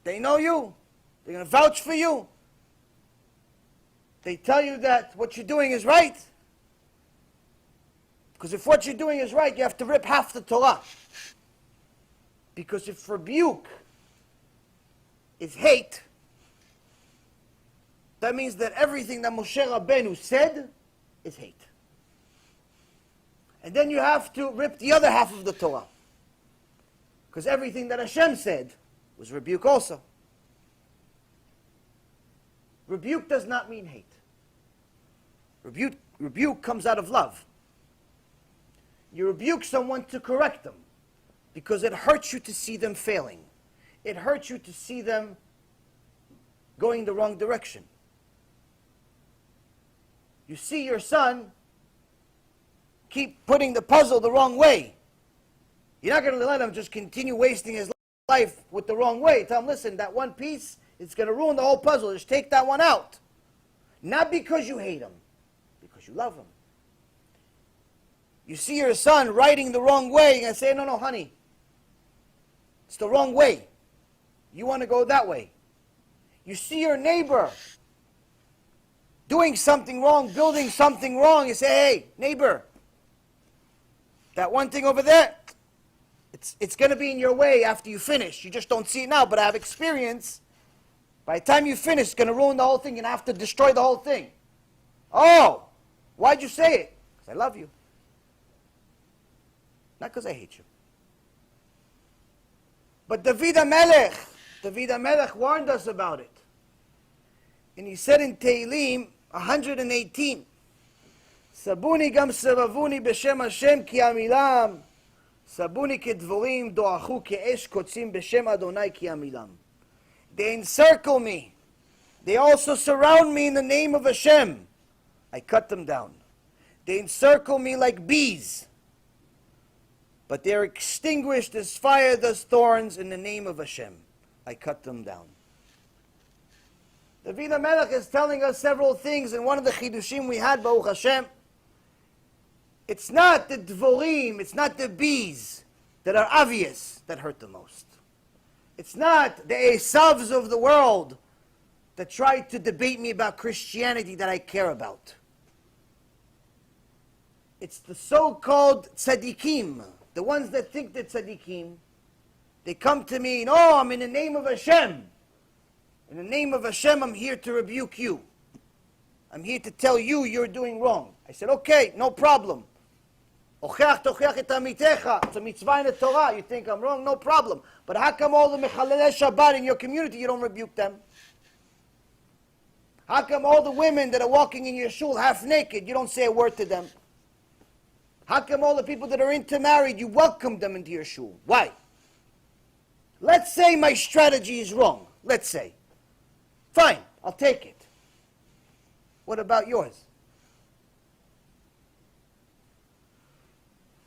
They know you. They're going to vouch for you. They tell you that what you're doing is right. Because if what you're doing is right, you have to rip half the Torah. Because if rebuke is hate, that means that everything that Moshe Rabbeinu said is hate. And then you have to rip the other half of the Torah. Because everything that HaShem said was rebuke also. Rebuke does not mean hate. Rebuke comes out of love. You rebuke someone to correct them because it hurts you to see them failing. It hurts you to see them going the wrong direction. You see your son keep putting the puzzle the wrong way. You're not going to let him just continue wasting his life with the wrong way. Tell him, listen, that one piece, it's going to ruin the whole puzzle. Just take that one out. Not because you hate him, because you love him. You see your son riding the wrong way, you're going to say, no, honey. It's the wrong way. You want to go that way. You see your neighbor doing something wrong, building something wrong. You say, hey, neighbor, that one thing over there, it's going to be in your way after you finish. You just don't see it now, but I have experience. By the time you finish, it's going to ruin the whole thing. You're going to have to destroy the whole thing. Oh, why'd you say it? Because I love you. Not because I hate you. But David HaMelech warned us about it. And he said in Tehillim 118, Sabuni gam sevavuni b'shem Hashem ki amilam. Sabuni kedvorim doachu ke'esh kotzim b'shem Adonai ki amilam. They encircle me. They also surround me in the name of Hashem. I cut them down. They encircle me like bees. But they're extinguished as fire does thorns in the name of Hashem. I cut them down. David HaMelech is telling us several things, and one of the chidushim we had, Baruch Hashem, it's not the dvorim, it's not the bees that are obvious that hurt the most. It's not the Esavs of the world that try to debate me about Christianity that I care about. It's the so-called tzaddikim, the ones that think they're tzaddikim. They come to me and, oh, I'm in the name of Hashem. In the name of Hashem, I'm here to rebuke you. I'm here to tell you you're doing wrong. I said, okay, no problem. It's a mitzvah in the Torah. You think I'm wrong? No problem. But how come all the mechalelei Shabbat in your community, you don't rebuke them? How come all the women that are walking in your shul half naked, you don't say a word to them? How come all the people that are intermarried, you welcome them into your shul? Why? Let's say my strategy is wrong. Let's say. Fine, I'll take it. What about yours?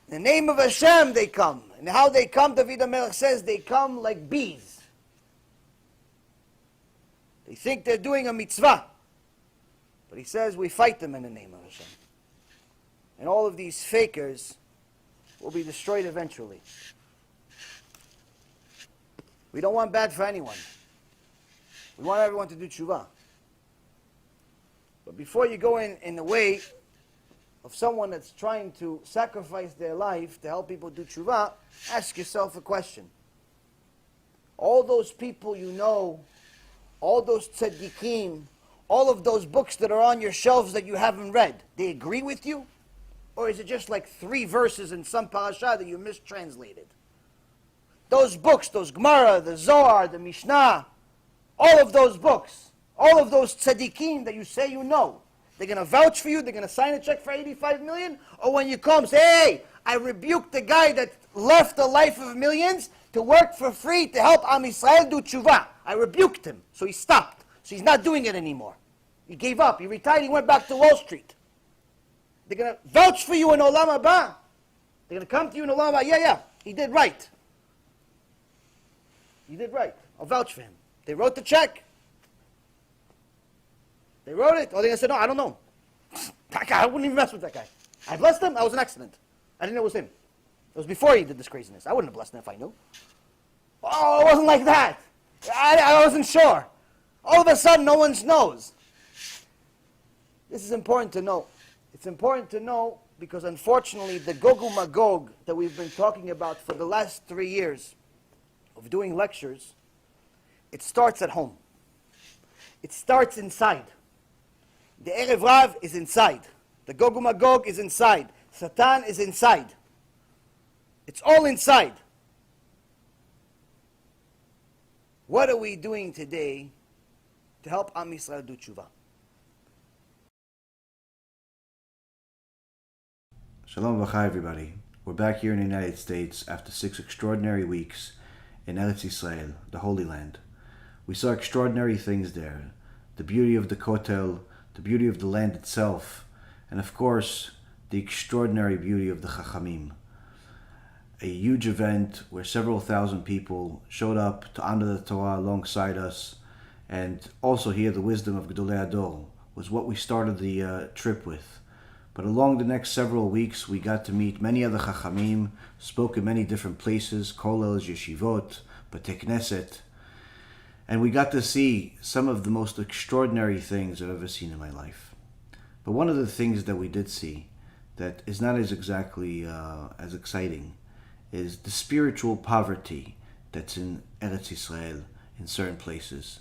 In the name of Hashem they come. And how they come, David HaMelech says, they come like bees. They think they're doing a mitzvah. But he says, we fight them in the name of Hashem. And all of these fakers will be destroyed eventually. We don't want bad for anyone. We want everyone to do tshuva. But before you go in the way of someone that's trying to sacrifice their life to help people do tshuva, ask yourself a question. All those people you know, all those tzaddikim, all of those books that are on your shelves that you haven't read, they agree with you? Or is it just like 3 verses in some parasha that you mistranslated? Those books, those Gemara, the Zohar, the Mishnah, all of those books, all of those tzaddikim that you say you know, they're going to vouch for you, they're going to sign a check for 85 million? Or when you come, say, hey, I rebuked the guy that left a life of millions to work for free to help Am Yisrael do tshuva. I rebuked him, so he stopped. So he's not doing it anymore. He gave up, he retired, he went back to Wall Street. They're going to vouch for you in Olam HaBa. They're going to come to you in Olam HaBa, yeah, he did right. He did right. I'll vouch for him. They wrote the check. They wrote it. Or they're going to say, no, I don't know. That guy, I wouldn't even mess with that guy. I blessed him. That was an accident. I didn't know it was him. It was before he did this craziness. I wouldn't have blessed him if I knew. Oh, it wasn't like that. I wasn't sure. All of a sudden, no one knows. This is important to know. It's important to know because, unfortunately, the Gog Magog that we've been talking about for the last 3 years of doing lectures, it starts at home. It starts inside. The Erev Rav is inside. The Gog Magog is inside. Satan is inside. It's all inside. What are we doing today to help Am Yisrael do tshuva? Shalom v'chai, everybody. We're back here in the United States after 6 extraordinary weeks in Eretz Yisrael, the Holy Land. We saw extraordinary things there. The beauty of the Kotel, the beauty of the land itself, and of course, the extraordinary beauty of the Chachamim. A huge event where several thousand people showed up to honor the Torah alongside us and also hear the wisdom of Gedolei Ador was what we started the trip with. But along the next several weeks, we got to meet many other Chachamim, spoke in many different places, kollels, yeshivot, Beit Knesset, and we got to see some of the most extraordinary things I've ever seen in my life. But one of the things that we did see that is not as exactly as exciting is the spiritual poverty that's in Eretz Yisrael in certain places.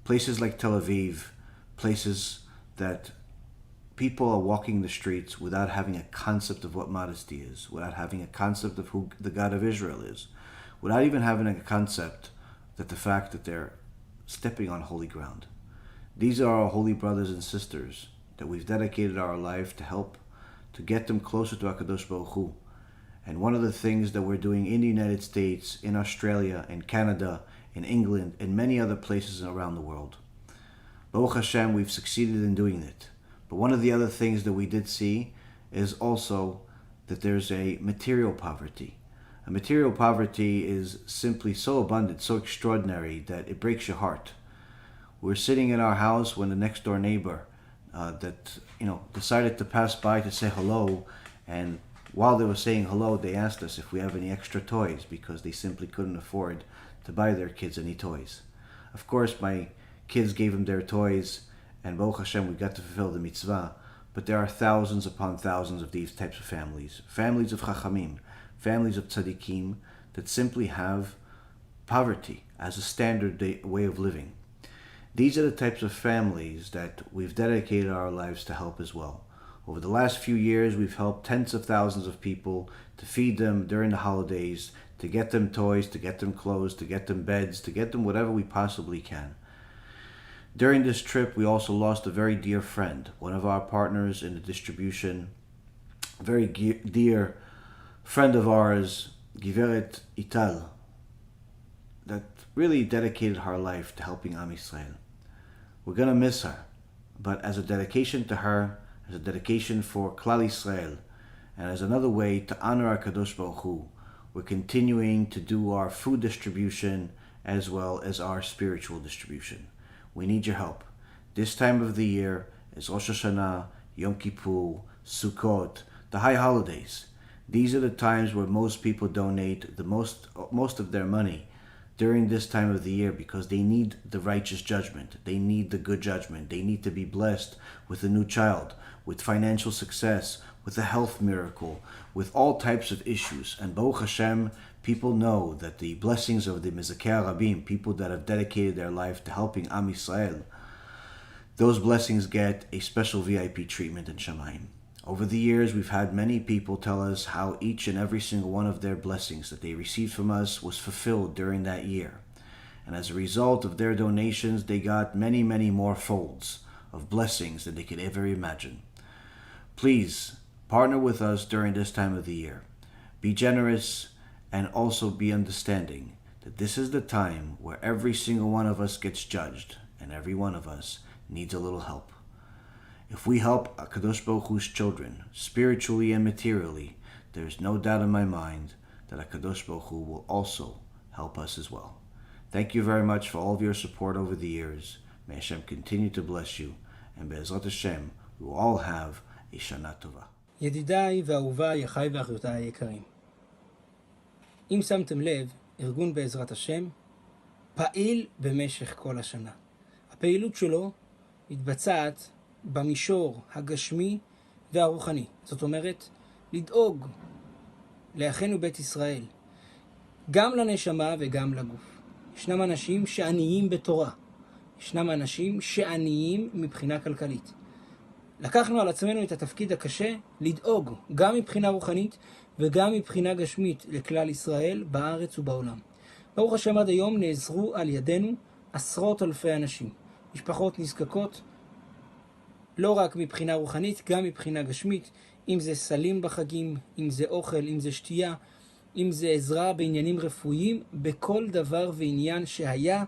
Places like Tel Aviv, places that people are walking the streets without having a concept of what modesty is, without having a concept of who the God of Israel is, without even having a concept that the fact that they're stepping on holy ground. These are our holy brothers and sisters that we've dedicated our life to help to get them closer to HaKadosh Baruch Hu. And one of the things that we're doing in the United States, in Australia, in Canada, in England, and many other places around the world. Baruch HaShem, we've succeeded in doing it. But one of the other things that we did see is also that there's a material poverty. A material poverty is simply so abundant, so extraordinary, that it breaks your heart. We're sitting in our house when the next door neighbor decided to pass by to say hello, and while they were saying hello, they asked us if we have any extra toys because they simply couldn't afford to buy their kids any toys. Of course, my kids gave them their toys, and Baruch Hashem, we got to fulfill the mitzvah, but there are thousands upon thousands of these types of families of Chachamim, families of tzaddikim that simply have poverty as a standard way of living. These are the types of families that we've dedicated our lives to help as well. Over the last few years, we've helped tens of thousands of people to feed them during the holidays, to get them toys, to get them clothes, to get them beds, to get them whatever we possibly can. During this trip, we also lost a very dear friend, one of our partners in the distribution, a very dear friend of ours, Giveret Ital, that really dedicated her life to helping Am Yisrael. We're going to miss her, but as a dedication to her, as a dedication for Klal Yisrael, and as another way to honor our Kadosh Baruch Hu, we're continuing to do our food distribution as well as our spiritual distribution. We need your help. This time of the year is Rosh HaShana, Yom Kippur, Sukkot, the high holidays. These are the times where most people donate the most of their money during this time of the year because they need the righteous judgment. They need the good judgment. They need to be blessed with a new child, with financial success, with a health miracle, with all types of issues. And Baruch Hashem, people know that the blessings of the Mezakei HaRabim, people that have dedicated their life to helping Am Yisrael, those blessings get a special VIP treatment in Shamayim. Over the years, we've had many people tell us how each and every single one of their blessings that they received from us was fulfilled during that year. And as a result of their donations, they got many, many more folds of blessings than they could ever imagine. Please, partner with us during this time of the year. Be generous and also be understanding that this is the time where every single one of us gets judged and every one of us needs a little help. If we help HaKadosh Baruch Hu's children, spiritually and materially, there is no doubt in my mind that HaKadosh Baruch Hu will also help us as well. Thank you very much for all of your support over the years. May Hashem continue to bless you, and BeEzrat HaShem, we will all have a Shana Tova. ידידיי ואהוביי, אחיי ואחיותיי היקרים, אם שמתם לב, ארגון בעזרת השם פעיל במשך כל השנה. הפעילות שלו מתבצעת במישור הגשמי והרוחני. זאת אומרת, לדאוג לאחינו בית ישראל, גם לנשמה וגם לגוף. ישנם אנשים שעניים בתורה. ישנם אנשים שעניים מבחינה כלכלית. לקחנו על עצמנו את התפקיד הקשה לדאוג גם מבחינה רוחנית וגם מבחינה גשמית לכלל ישראל בארץ ובעולם. ברוך השם, עד היום נעזרו על ידינו עשרות אלפי אנשים. משפחות נזקקות לא רק מבחינה רוחנית, גם מבחינה גשמית, אם זה סלים בחגים, אם זה אוכל, אם זה שתייה, אם זה עזרה בעניינים רפואיים, בכל דבר ועניין שהיה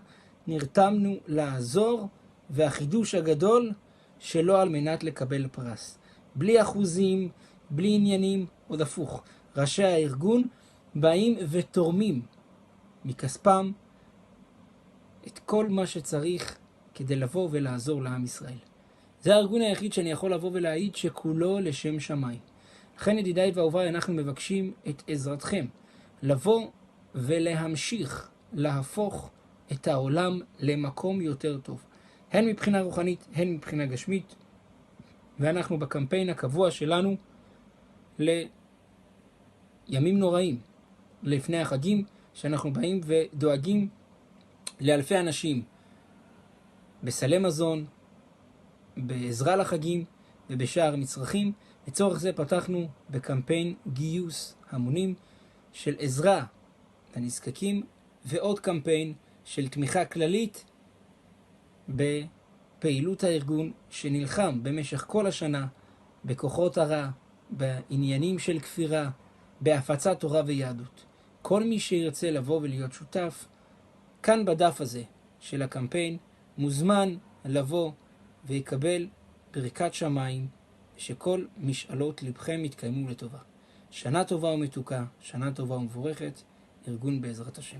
נרתמנו לעזור, והחידוש הגדול שלא על מנת לקבל פרס. בלי אחוזים, בלי עניינים, עוד הפוך. ראשי הארגון באים ותורמים מכספם את כל מה שצריך כדי לבוא ולעזור לעם ישראל. זה הארגון היחיד שאני יכול לבוא ולהעיד שכולו לשם שמיים. לכן ידידיי ואהוביי, אנחנו מבקשים את עזרתכם לבוא ולהמשיך להפוך את העולם למקום יותר טוב, הן מבחינה רוחנית, הן מבחינה גשמית. ואנחנו בקמפיין הקבוע שלנו לימים נוראים לפני החגים, שאנחנו באים ודואגים לאלפי אנשים בסלי מזון, בעזרה לחגים ובשאר מצרכים. לצורך זה פתחנו בקמפיין גיוס המונים של עזרה לנזקקים, ועוד קמפיין של תמיכה כללית בפעילות הארגון שנלחם במשך כל השנה בכוחות הרע, בעניינים של כפירה, בהפצת תורה ויהדות. כל מי שירצה לבוא ולהיות שותף, כאן בדף הזה של הקמפיין מוזמן לבוא ויקבל ברכת שמיים, שכל משאלות לבכם יתקיימו לטובה. שנה טובה ומתוקה, שנה טובה ומבורכת, ארגון בעזרת השם.